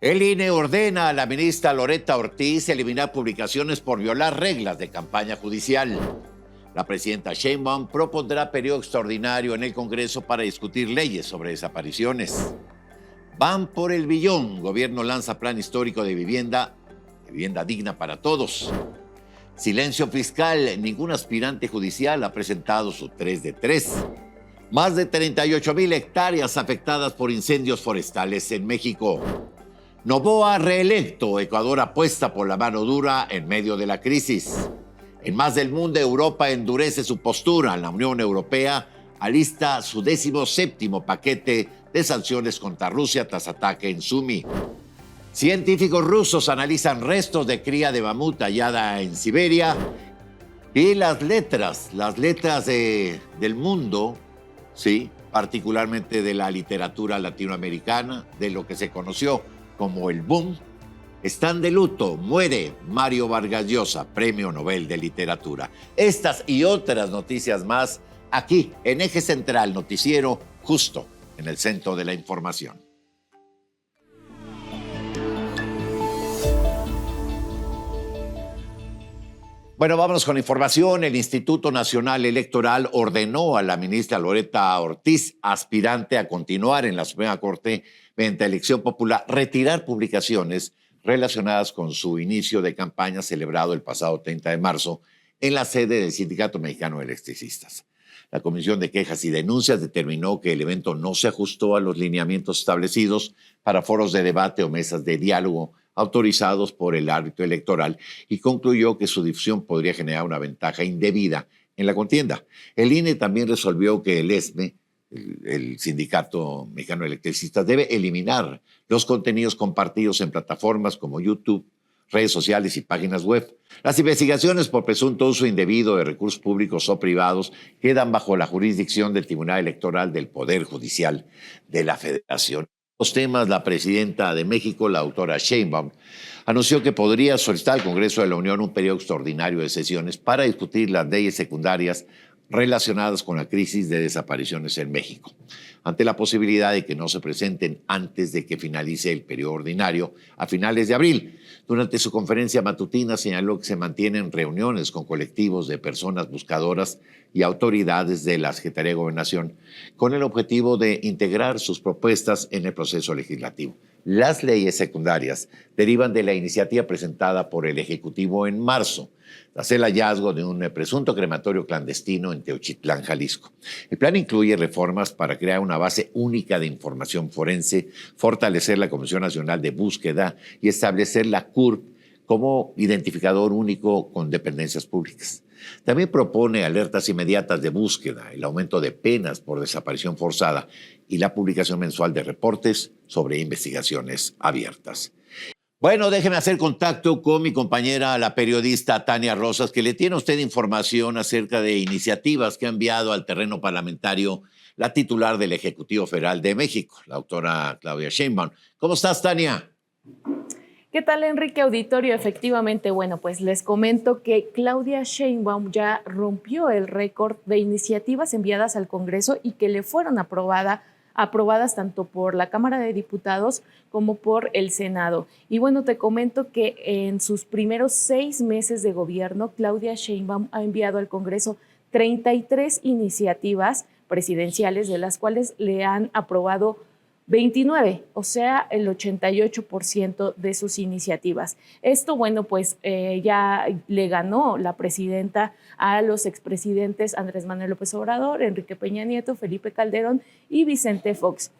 El INE ordena a la ministra Loretta Ortiz eliminar publicaciones por violar reglas de campaña judicial. La presidenta Sheinbaum propondrá periodo extraordinario en el Congreso para discutir leyes sobre desapariciones. Van por el billón. Gobierno lanza plan histórico de vivienda digna para todos. Silencio fiscal. Ningún aspirante judicial ha presentado su 3 de 3. Más de 38,000 hectáreas afectadas por incendios forestales en México. Noboa reelecto. Ecuador apuesta por la mano dura en medio de la crisis. En más del mundo, Europa endurece su postura. La Unión Europea alista su 17º paquete de sanciones contra Rusia tras ataque en Sumi. Científicos rusos analizan restos de cría de mamut hallada en Siberia. Y las letras del mundo, sí, particularmente de la literatura latinoamericana, de lo que se conoció como el boom, están de luto. Muere Mario Vargas Llosa, Premio Nobel de Literatura. Estas y otras noticias más aquí en Eje Central Noticiero, justo en el centro de la información. Bueno, vámonos con información. El Instituto Nacional Electoral ordenó a la ministra Loretta Ortiz, aspirante a continuar en la Suprema Corte mediante elección popular, retirar publicaciones relacionadas con su inicio de campaña celebrado el pasado 30 de marzo en la sede del Sindicato Mexicano de Electricistas. La Comisión de Quejas y Denuncias determinó que el evento no se ajustó a los lineamientos establecidos para foros de debate o mesas de diálogo autorizados por el árbitro electoral y concluyó que su difusión podría generar una ventaja indebida en la contienda. El INE también resolvió que el ESME, el Sindicato Mexicano de Electricistas, debe eliminar los contenidos compartidos en plataformas como YouTube, redes sociales y páginas web. Las investigaciones por presunto uso indebido de recursos públicos o privados quedan bajo la jurisdicción del Tribunal Electoral del Poder Judicial de la Federación. Los temas, la presidenta de México, la doctora Sheinbaum, anunció que podría solicitar al Congreso de la Unión un periodo extraordinario de sesiones para discutir las leyes secundarias relacionadas con la crisis de desapariciones en México, ante la posibilidad de que no se presenten antes de que finalice el periodo ordinario a finales de abril. Durante su conferencia matutina señaló que se mantienen reuniones con colectivos de personas buscadoras y autoridades de la Secretaría de Gobernación con el objetivo de integrar sus propuestas en el proceso legislativo. Las leyes secundarias derivan de la iniciativa presentada por el Ejecutivo en marzo, tras el hallazgo de un presunto crematorio clandestino en Teochitlán, Jalisco. El plan incluye reformas para crear una base única de información forense, fortalecer la Comisión Nacional de Búsqueda y establecer la CURP como identificador único con dependencias públicas. También propone alertas inmediatas de búsqueda, el aumento de penas por desaparición forzada y la publicación mensual de reportes sobre investigaciones abiertas. Bueno, déjeme hacer contacto con mi compañera, la periodista Tania Rosas, que le tiene a usted información acerca de iniciativas que ha enviado al terreno parlamentario la titular del Ejecutivo Federal de México, la doctora Claudia Sheinbaum. ¿Cómo estás, Tania? ¿Qué tal, Enrique Auditorio? Efectivamente, bueno, pues les comento que Claudia Sheinbaum ya rompió el récord de iniciativas enviadas al Congreso y que le fueron aprobadas tanto por la Cámara de Diputados como por el Senado. Y bueno, te comento que en sus primeros 6 meses de gobierno, Claudia Sheinbaum ha enviado al Congreso 33 iniciativas presidenciales, de las cuales le han aprobado 29, o sea, el 88% de sus iniciativas. Esto, bueno, pues ya le ganó la presidenta a los expresidentes Andrés Manuel López Obrador, Enrique Peña Nieto, Felipe Calderón y Vicente Fox.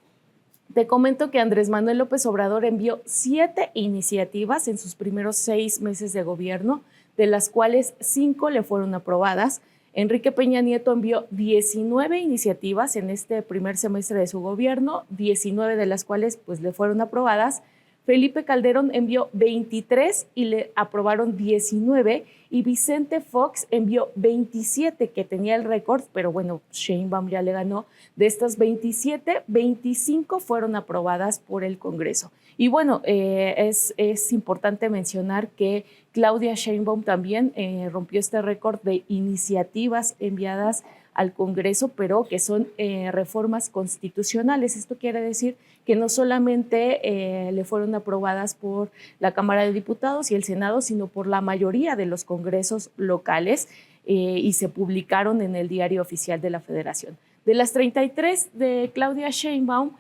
Te comento que Andrés Manuel López Obrador envió 7 iniciativas en sus primeros 6 meses de gobierno, de las cuales 5 le fueron aprobadas. Enrique Peña Nieto envió 19 iniciativas en este primer semestre de su gobierno, 19 de las cuales pues le fueron aprobadas. Felipe Calderón envió 23 y le aprobaron 19, y Vicente Fox envió 27, que tenía el récord, pero bueno, Sheinbaum ya le ganó. De estas 27, 25 fueron aprobadas por el Congreso. Y bueno, es importante mencionar que Claudia Sheinbaum también rompió este récord de iniciativas enviadas al Congreso, pero que son reformas constitucionales. Esto quiere decir que no solamente le fueron aprobadas por la Cámara de Diputados y el Senado, sino por la mayoría de los congresos locales y se publicaron en el Diario Oficial de la Federación. De las 33 de Claudia Sheinbaum,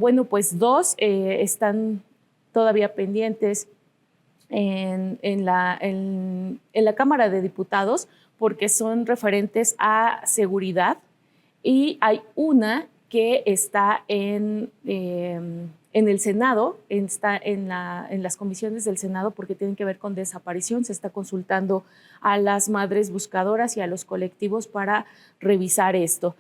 bueno, pues 2 están todavía pendientes en la Cámara de Diputados porque son referentes a seguridad y hay una que está en el Senado, está en las comisiones del Senado porque tienen que ver con desaparición. Se está consultando a las madres buscadoras y a los colectivos para revisar esto.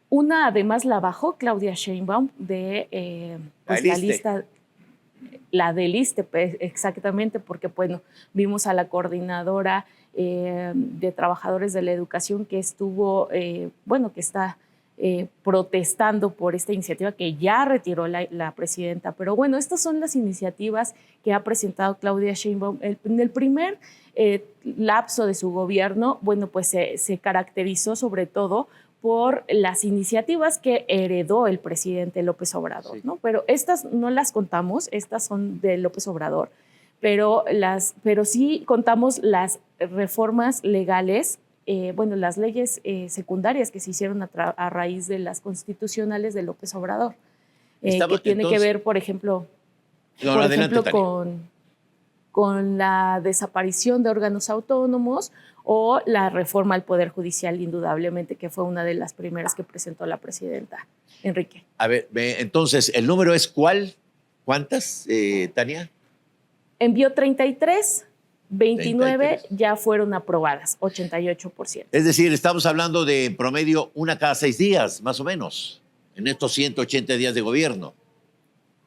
Una además la bajó Claudia Sheinbaum de pues, la lista. La del ISSSTE, pues, exactamente, porque bueno, vimos a la coordinadora de trabajadores de la educación que estuvo, bueno, que está protestando por esta iniciativa que ya retiró la presidenta. Pero bueno, estas son las iniciativas que ha presentado Claudia Sheinbaum. En el primer lapso de su gobierno, bueno, pues se caracterizó sobre todo por las iniciativas que heredó el presidente López Obrador, ¿no? Pero estas no las contamos, estas son de López Obrador, pero sí contamos las reformas legales, bueno, las leyes secundarias que se hicieron a raíz de las constitucionales de López Obrador, que tiene que ver, por ejemplo, con la desaparición de órganos autónomos o la reforma al Poder Judicial, indudablemente, que fue una de las primeras que presentó la presidenta. Enrique. A ver, entonces, ¿el número es cuál? ¿Cuántas, Tania? Envió 33, 29 33. Ya fueron aprobadas, 88%. Es decir, estamos hablando de en promedio una cada 6 días, más o menos, en estos 180 días de gobierno.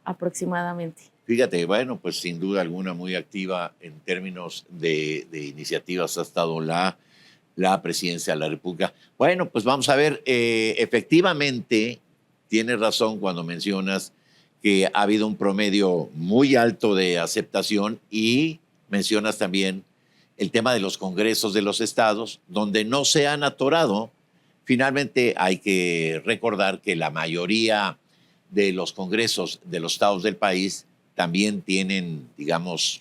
Aproximadamente. Fíjate, bueno, pues sin duda alguna muy activa en términos de iniciativas ha estado la presidencia de la República. Bueno, pues vamos a ver, efectivamente tienes razón cuando mencionas que ha habido un promedio muy alto de aceptación y mencionas también el tema de los congresos de los estados, donde no se han atorado. Finalmente hay que recordar que la mayoría de los congresos de los estados del país también tienen, digamos,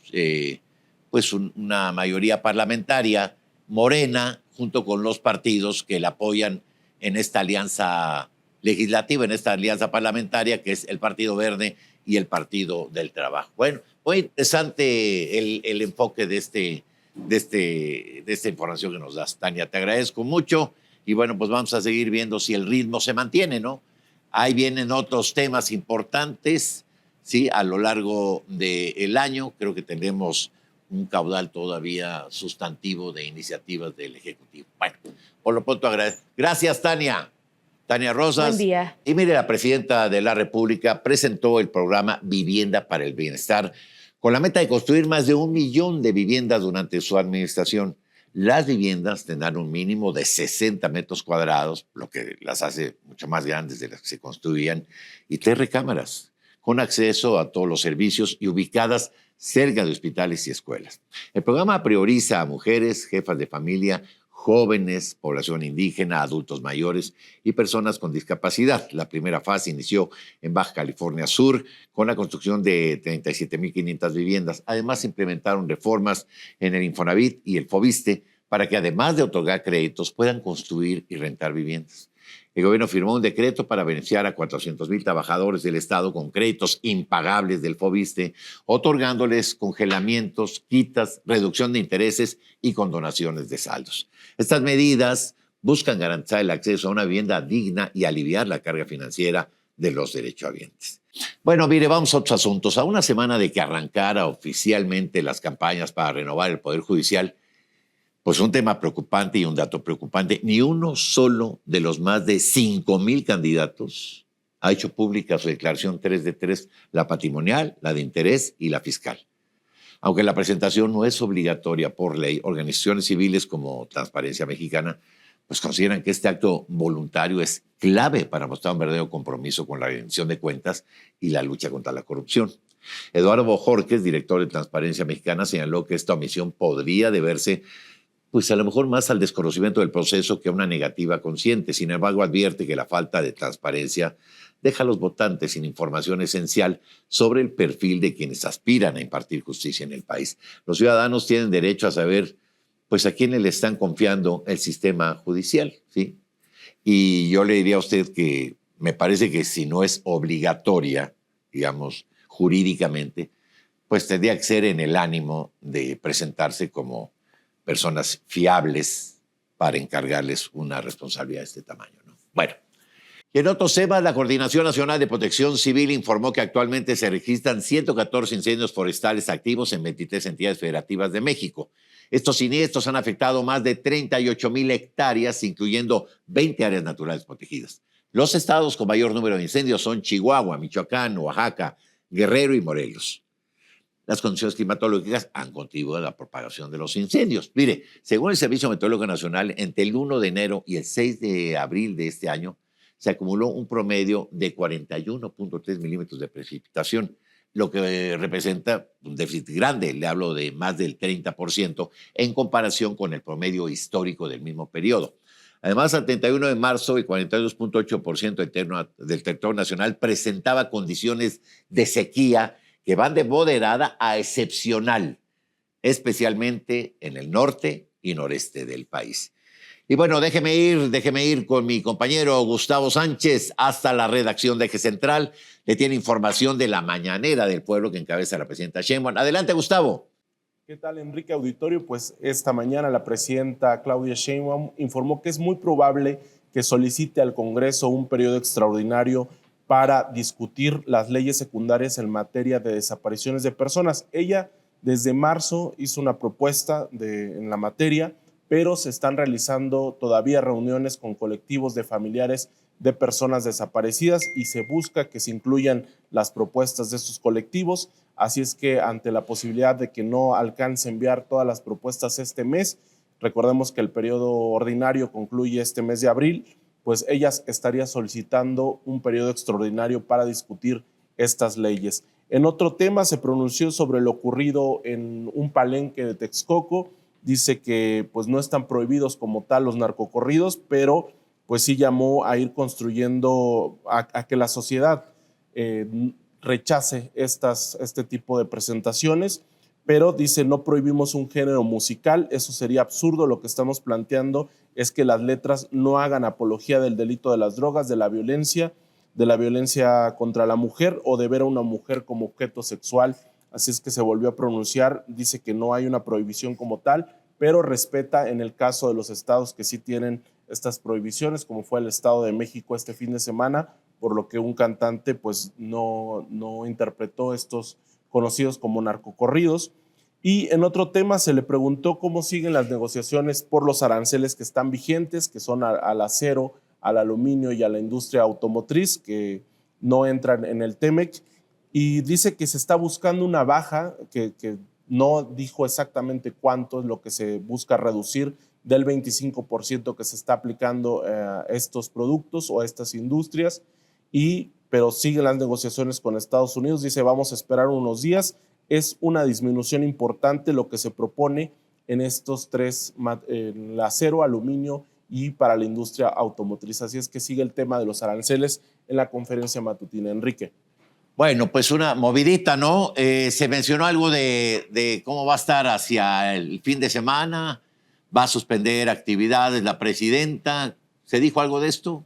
pues una mayoría parlamentaria morena junto con los partidos que la apoyan en esta alianza legislativa, en esta alianza parlamentaria, que es el Partido Verde y el Partido del Trabajo. Bueno, muy interesante el enfoque de esta información que nos das, Tania. Te agradezco mucho y bueno, pues vamos a seguir viendo si el ritmo se mantiene, ¿no? Ahí vienen otros temas importantes. Sí, a lo largo del año creo que tendremos un caudal todavía sustantivo de iniciativas del Ejecutivo. Bueno, por lo pronto agradezco. Gracias, Tania. Tania Rosas. Buen día. Y mire, la presidenta de la República presentó el programa Vivienda para el Bienestar con la meta de construir más de 1 millón de viviendas durante su administración. Las viviendas tendrán un mínimo de 60 metros cuadrados, lo que las hace mucho más grandes de las que se construían, y 3 recámaras, con acceso a todos los servicios y ubicadas cerca de hospitales y escuelas. El programa prioriza a mujeres, jefas de familia, jóvenes, población indígena, adultos mayores y personas con discapacidad. La primera fase inició en Baja California Sur con la construcción de 37.500 viviendas. Además, implementaron reformas en el Infonavit y el Foviste para que, además de otorgar créditos, puedan construir y rentar viviendas. El gobierno firmó un decreto para beneficiar a 400,000 trabajadores del Estado con créditos impagables del Foviste, otorgándoles congelamientos, quitas, reducción de intereses y condonaciones de saldos. Estas medidas buscan garantizar el acceso a una vivienda digna y aliviar la carga financiera de los derechohabientes. Bueno, mire, vamos a otros asuntos. A una semana de que arrancara oficialmente las campañas para renovar el Poder Judicial, pues un tema preocupante y un dato preocupante. Ni uno solo de los más de 5,000 candidatos ha hecho pública su declaración 3 de 3, la patrimonial, la de interés y la fiscal. Aunque la presentación no es obligatoria por ley, organizaciones civiles como Transparencia Mexicana pues consideran que este acto voluntario es clave para mostrar un verdadero compromiso con la rendición de cuentas y la lucha contra la corrupción. Eduardo Bojorquez, director de Transparencia Mexicana, señaló que esta omisión podría deberse pues a lo mejor más al desconocimiento del proceso que a una negativa consciente. Sin embargo, advierte que la falta de transparencia deja a los votantes sin información esencial sobre el perfil de quienes aspiran a impartir justicia en el país. Los ciudadanos tienen derecho a saber, pues, a quiénes le están confiando el sistema judicial, ¿sí? Y yo le diría a usted que me parece que si no es obligatoria, digamos, jurídicamente, pues tendría que ser en el ánimo de presentarse como personas fiables para encargarles una responsabilidad de este tamaño, ¿no? Bueno, y en otros temas, la Coordinación Nacional de Protección Civil informó que actualmente se registran 114 incendios forestales activos en 23 entidades federativas de México. Estos siniestros han afectado más de 38,000 hectáreas, incluyendo 20 áreas naturales protegidas. Los estados con mayor número de incendios son Chihuahua, Michoacán, Oaxaca, Guerrero y Morelos. Las condiciones climatológicas han contribuido a la propagación de los incendios. Mire, según el Servicio Meteorológico Nacional, entre el 1 de enero y el 6 de abril de este año, se acumuló un promedio de 41,3 milímetros de precipitación, lo que representa un déficit grande, le hablo de más del 30%, en comparación con el promedio histórico del mismo periodo. Además, al 31 de marzo, el 42,8% del territorio nacional presentaba condiciones de sequía que van de moderada a excepcional, especialmente en el norte y noreste del país. Y bueno, déjeme ir con mi compañero Gustavo Sánchez hasta la redacción de Eje Central. Le tiene información de la mañanera del pueblo que encabeza la presidenta Sheinbaum. Adelante, Gustavo. ¿Qué tal, Enrique Auditorio? Pues esta mañana la presidenta Claudia Sheinbaum informó que es muy probable que solicite al Congreso un periodo extraordinario para discutir las leyes secundarias en materia de desapariciones de personas. Ella desde marzo hizo una propuesta en la materia, pero se están realizando todavía reuniones con colectivos de familiares de personas desaparecidas y se busca que se incluyan las propuestas de estos colectivos. Así es que ante la posibilidad de que no alcance a enviar todas las propuestas este mes, recordemos que el periodo ordinario concluye este mes de abril, pues ella estaría solicitando un periodo extraordinario para discutir estas leyes. En otro tema se pronunció sobre lo ocurrido en un palenque de Texcoco. Dice que pues no están prohibidos como tal los narcocorridos, pero pues sí llamó a ir construyendo, a que la sociedad rechace este tipo de presentaciones, pero dice no prohibimos un género musical, eso sería absurdo. Lo que estamos planteando es que las letras no hagan apología del delito de las drogas, de la violencia contra la mujer o de ver a una mujer como objeto sexual. Así es que se volvió a pronunciar, dice que no hay una prohibición como tal, pero respeta en el caso de los estados que sí tienen estas prohibiciones, como fue el Estado de México este fin de semana, por lo que un cantante pues no interpretó estos conocidos como narcocorridos. Y en otro tema se le preguntó cómo siguen las negociaciones por los aranceles que están vigentes, que son al acero, al aluminio y a la industria automotriz, que no entran en el TEMEC, y dice que se está buscando una baja, que no dijo exactamente cuánto es lo que se busca reducir del 25% que se está aplicando a estos productos o a estas industrias, pero siguen las negociaciones con Estados Unidos. Dice, vamos a esperar unos días. Es una disminución importante lo que se propone en estos tres, el acero, aluminio y para la industria automotriz. Así es que sigue el tema de los aranceles en la conferencia matutina. Enrique. Bueno, pues una movidita, ¿no? Se mencionó algo de cómo va a estar hacia el fin de semana, va a suspender actividades la presidenta. ¿Se dijo algo de esto?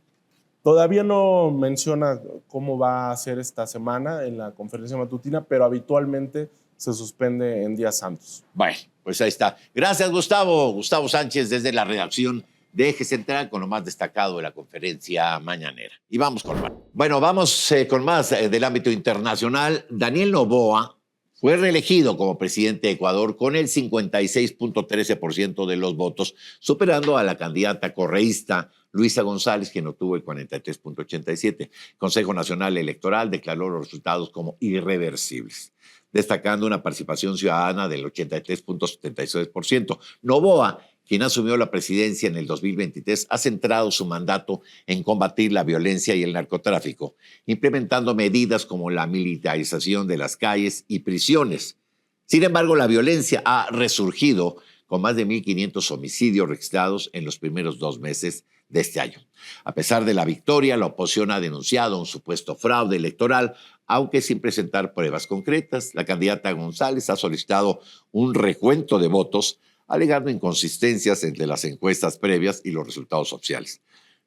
Todavía no menciona cómo va a ser esta semana en la conferencia matutina, pero habitualmente se suspende en días santos. Bueno, pues ahí está. Gracias, Gustavo. Gustavo Sánchez desde la redacción de Eje Central con lo más destacado de la conferencia mañanera. Y vamos con más. Bueno, vamos con más del ámbito internacional. Daniel Noboa fue reelegido como presidente de Ecuador con el 56,13% de los votos, superando a la candidata correísta Luisa González, quien obtuvo el 43,87%. El Consejo Nacional Electoral declaró los resultados como irreversibles, destacando una participación ciudadana del 83,76%. Noboa, quien asumió la presidencia en el 2023, ha centrado su mandato en combatir la violencia y el narcotráfico, implementando medidas como la militarización de las calles y prisiones. Sin embargo, la violencia ha resurgido con más de 1.500 homicidios registrados en los primeros 2 meses de este año. A pesar de la victoria, la oposición ha denunciado un supuesto fraude electoral, aunque sin presentar pruebas concretas. La candidata González ha solicitado un recuento de votos, alegando inconsistencias entre las encuestas previas y los resultados oficiales.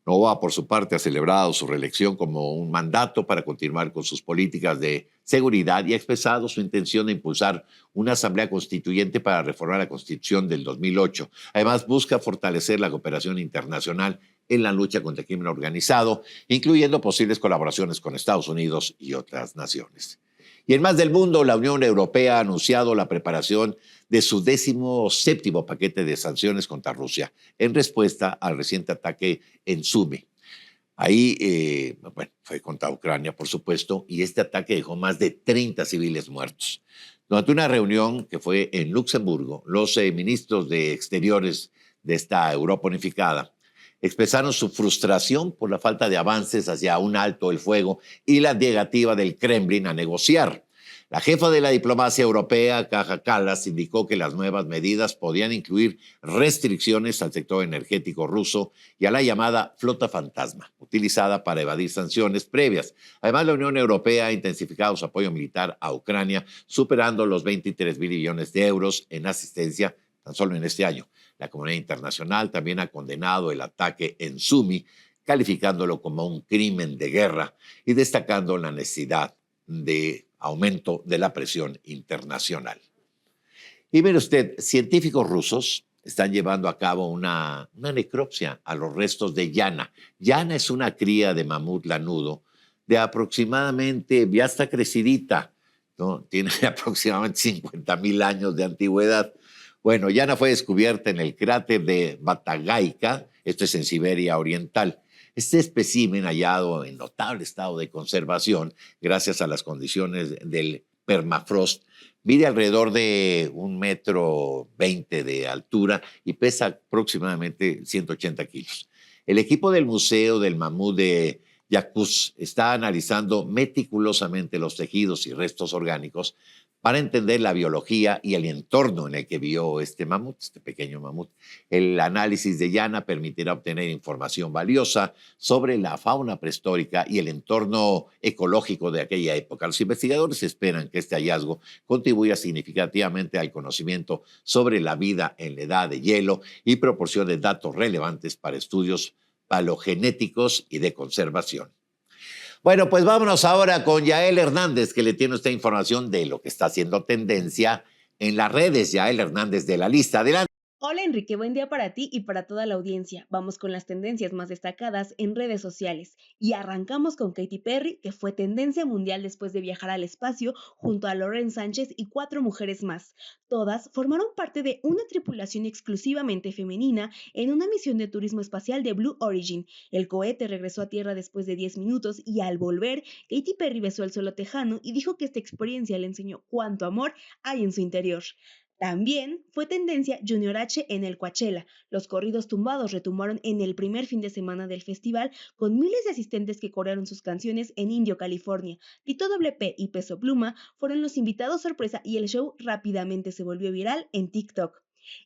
Novoa, por su parte, ha celebrado su reelección como un mandato para continuar con sus políticas de seguridad y ha expresado su intención de impulsar una asamblea constituyente para reformar la Constitución del 2008. Además, busca fortalecer la cooperación internacional en la lucha contra el crimen organizado, incluyendo posibles colaboraciones con Estados Unidos y otras naciones. Y en más del mundo, la Unión Europea ha anunciado la preparación de su 17º paquete de sanciones contra Rusia en respuesta al reciente ataque en Sumi. Ahí, fue contra Ucrania, por supuesto, y este ataque dejó más de 30 civiles muertos. Durante una reunión que fue en Luxemburgo, los ministros de Exteriores de esta Europa unificada expresaron su frustración por la falta de avances hacia un alto el fuego y la negativa del Kremlin a negociar. La jefa de la diplomacia europea, Kaja Kallas, indicó que las nuevas medidas podían incluir restricciones al sector energético ruso y a la llamada flota fantasma, utilizada para evadir sanciones previas. Además, la Unión Europea ha intensificado su apoyo militar a Ucrania, superando los 23 mil millones de euros en asistencia tan solo en este año. La comunidad internacional también ha condenado el ataque en Sumi, calificándolo como un crimen de guerra y destacando la necesidad de aumento de la presión internacional. Y mire usted, científicos rusos están llevando a cabo una necropsia a los restos de Yana. Yana es una cría de mamut lanudo de aproximadamente, ya está crecidita, ¿no? Tiene aproximadamente 50,000 años de antigüedad. Bueno, Yana fue descubierta en el cráter de Batagaica, esto es en Siberia Oriental. Este espécimen, hallado en notable estado de conservación gracias a las condiciones del permafrost, mide alrededor de 1,20 m de altura y pesa aproximadamente 180 kilos. El equipo del Museo del Mamut de Yakutsk está analizando meticulosamente los tejidos y restos orgánicos para entender la biología y el entorno en el que vivió este mamut, este pequeño mamut. El análisis de Yana permitirá obtener información valiosa sobre la fauna prehistórica y el entorno ecológico de aquella época. Los investigadores esperan que este hallazgo contribuya significativamente al conocimiento sobre la vida en la edad de hielo y proporcione datos relevantes para estudios paleogenéticos y de conservación. Bueno, pues vámonos ahora con Yael Hernández, que le tiene esta información de lo que está haciendo tendencia en las redes. Yael Hernández de La Lista. Adelante. Hola Enrique, buen día para ti y para toda la audiencia. Vamos con las tendencias más destacadas en redes sociales y arrancamos con Katy Perry, que fue tendencia mundial después de viajar al espacio junto a Lauren Sánchez y 4 mujeres más. Todas formaron parte de una tripulación exclusivamente femenina en una misión de turismo espacial de Blue Origin. El cohete regresó a Tierra después de 10 minutos y al volver, Katy Perry besó el suelo tejano y dijo que esta experiencia le enseñó cuánto amor hay en su interior. También fue tendencia Junior H en el Coachella. Los corridos tumbados retumbaron en el primer fin de semana del festival con miles de asistentes que corearon sus canciones en Indio, California. Tito WP y Peso Pluma fueron los invitados sorpresa y el show rápidamente se volvió viral en TikTok.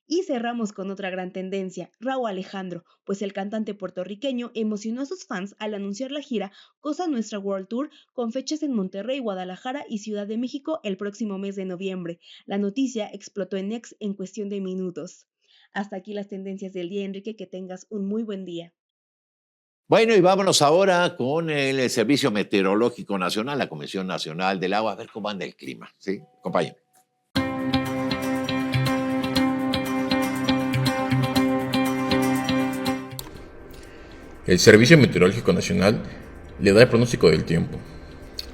Y cerramos con otra gran tendencia, Rauw Alejandro, pues el cantante puertorriqueño emocionó a sus fans al anunciar la gira Cosa Nuestra World Tour con fechas en Monterrey, Guadalajara y Ciudad de México el próximo mes de noviembre. La noticia explotó en X en cuestión de minutos. Hasta aquí las tendencias del día, Enrique, que tengas un muy buen día. Bueno, y vámonos ahora con el Servicio Meteorológico Nacional, la Comisión Nacional del Agua, a ver cómo anda el clima, ¿sí? Compañero. El Servicio Meteorológico Nacional le da el pronóstico del tiempo.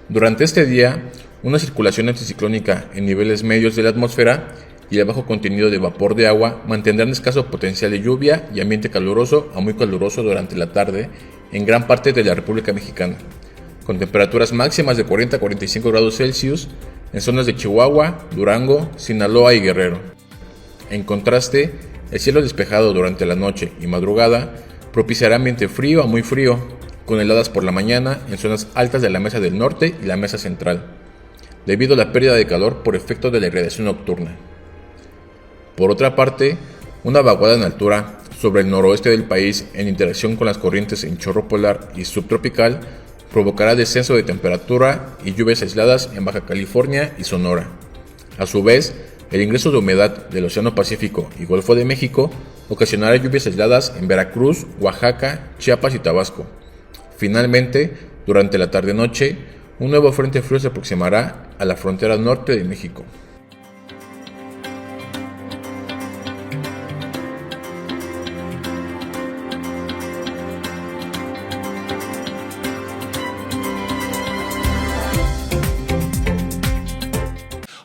Durante este día, una circulación anticiclónica en niveles medios de la atmósfera y el bajo contenido de vapor de agua mantendrán escaso potencial de lluvia y ambiente caluroso a muy caluroso durante la tarde en gran parte de la República Mexicana, con temperaturas máximas de 40 a 45 grados Celsius en zonas de Chihuahua, Durango, Sinaloa y Guerrero. En contraste, el cielo despejado durante la noche y madrugada propiciará ambiente frío a muy frío, con heladas por la mañana en zonas altas de la Mesa del Norte y la Mesa Central, debido a la pérdida de calor por efecto de la irradiación nocturna. Por otra parte, Una vaguada en altura sobre el noroeste del país en interacción con las corrientes en chorro polar y subtropical provocará descenso de temperatura y lluvias aisladas en Baja California y Sonora. A su vez, el ingreso de humedad del Océano Pacífico y Golfo de México ocasionará lluvias aisladas en Veracruz, Oaxaca, Chiapas y Tabasco. Finalmente, durante la tarde-noche, un nuevo frente frío se aproximará a la frontera norte de México.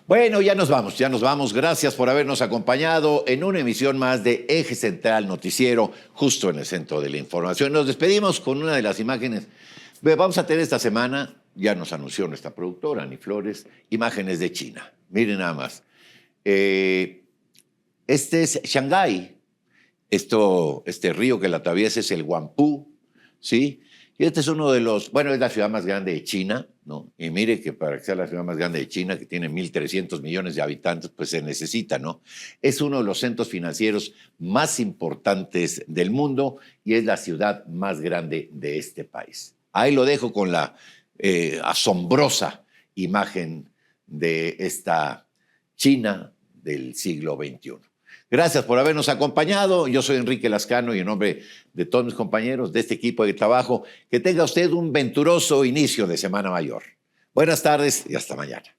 Bueno, ya nos vamos, ya nos vamos. Gracias por habernos acompañado en una emisión más de Eje Central Noticiero, justo en el centro de la información. Nos despedimos con una de las imágenes. Vamos a tener esta semana, ya nos anunció nuestra productora, Ani Flores, imágenes de China. Miren nada más. Este es Shanghái. Este río que la atraviesa es el Huangpu, ¿sí? Y este es uno de los, bueno, es la ciudad más grande de China, ¿no? Y mire que para que sea la ciudad más grande de China, que tiene 1.300 millones de habitantes, pues se necesita, ¿no? Es uno de los centros financieros más importantes del mundo y es la ciudad más grande de este país. Ahí lo dejo con la asombrosa imagen de esta China del siglo XXI. Gracias por habernos acompañado. Yo soy Enrique Lascano y en nombre de todos mis compañeros de este equipo de trabajo, que tenga usted un venturoso inicio de Semana Mayor. Buenas tardes y hasta mañana.